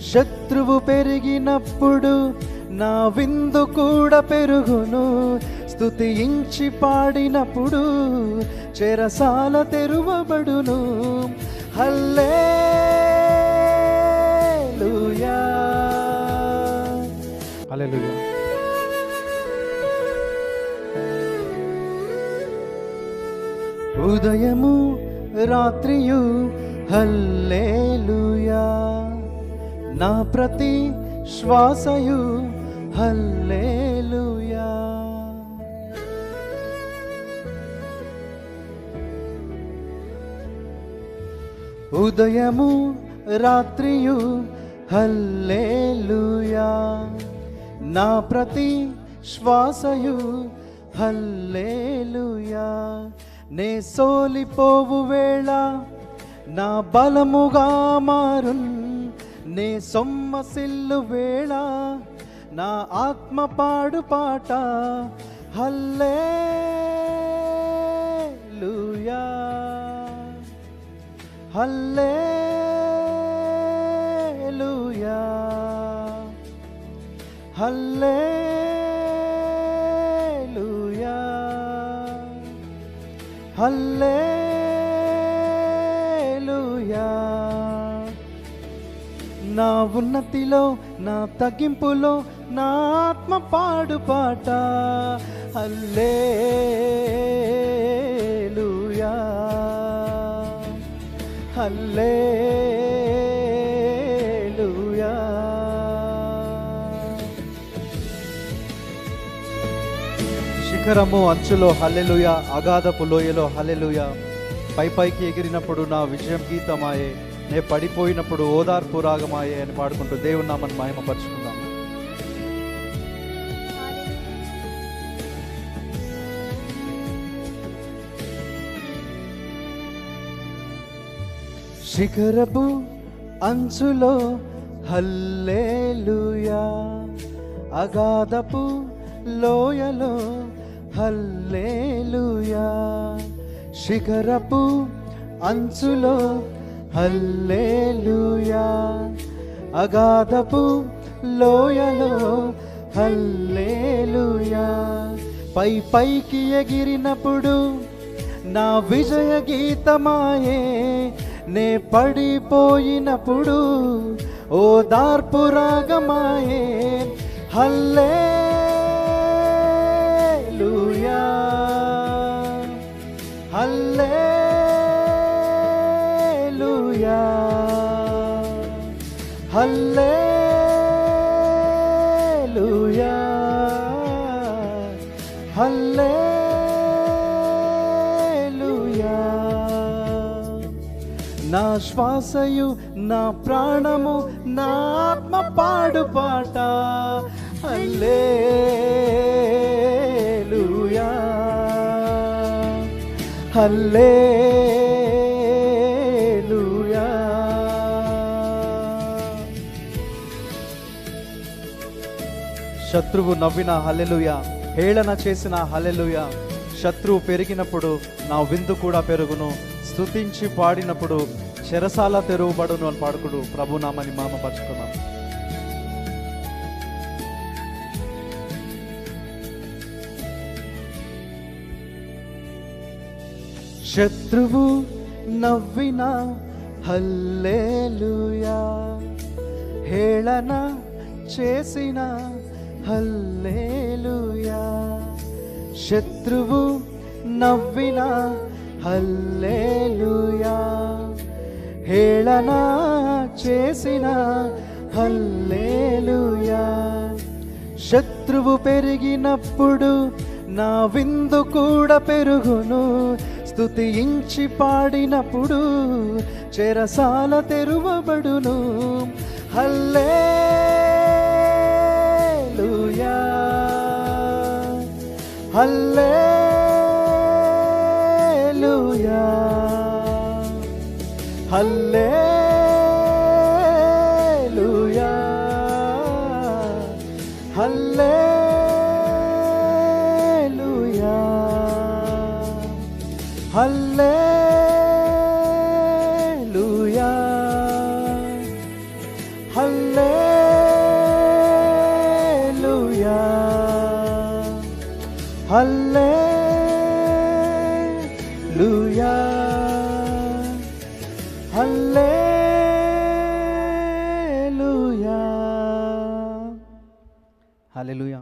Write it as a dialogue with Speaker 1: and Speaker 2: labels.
Speaker 1: శత్రువు పెరిగినప్పుడు నా విందు కూడా పెరుగును. స్తుతించి పాడినప్పుడు చెరసాల తెరువబడును. హల్లెలూయా హల్లెలూయా. ఉదయము రాత్రియు హల్లెలూయా, నా ప్రతి శ్వాసయు హల్లెలూయా. ఉదయము రాత్రియు హల్లెలూయా, నా ప్రతి శ్వాసయు హల్లెలూయా. నే సోలిపోవు వేళ నా బలముగా మారున్, నే సొమ్మసిల్లు వేళ నా ఆత్మ పాడు పాట హల్లెలూయా హల్లెలూయా హల్లెలూయా హల్లెలూయా. నా ఉన్నతిలో నా తగ్గింపులో నా ఆత్మ పాడు పాట హల్లెలూయా హల్లెలూయా. శిఖరము అంచులో హల్లెలూయా, అగాధపు లోయలో హల్లెలూయా. పైకి ఎగిరినప్పుడు నా విజయం గీతమాయే, నే పడిపోయినప్పుడు ఓదార్పు రాగమాయే అని పాడుకుంటూ దేవుని నామమును మహిమపరుచుకుందాం. శిఖరపు అంచులో హల్లెలూయా, అగాధపు లోయలో హల్లెలూయా. శిఖరపు అంచులో హల్లెలూయా, అగాధపు లోయలో హల్లెలూయా. పైకి ఎగిరినప్పుడు నా విజయ గీతమాయే, నే పడిపోయినప్పుడు ఓదార్పు రాగమాయే హల్లెలూయా హల్లెలూయా హల్లెలూయా హల్లెలూయా. నా శ్వాసయు నా ప్రాణము నా ఆత్మ పాడు పాట హల్లెలూయా హల్లెలూయా. శత్రువు నవ్విన హల్లెలూయా, హేళన చేసిన హల్లెలూయా. శత్రువు పెరిగినప్పుడు నా విందు కూడా పెరుగును. స్తుతించి పాడినప్పుడు చెరసాల తెరువబడును అని పాడుకుడు ప్రభునామని మహిమపరచుకున్నాం. శత్రువు నవ్విన హల్లెలూయా, హేళన చేసిన హల్లెలూయా. శత్రువు నవ్విన హల్లెలూయా, హేళన చేసిన హల్లెలూయా. శత్రువు పెరిగినప్పుడు నా విందు కూడా పెరుగును. స్తుతించి పాడినప్పుడు చెరసాల తెరువబడును. హల్లెలూయా హల్లెలూయా హల్లెలూయా హల్లెలూయా హల్లెలూయా హల్లెలూయా హల్లెలూయా హల్లెలూయా హల్లెలూయా హల్లెలూయా.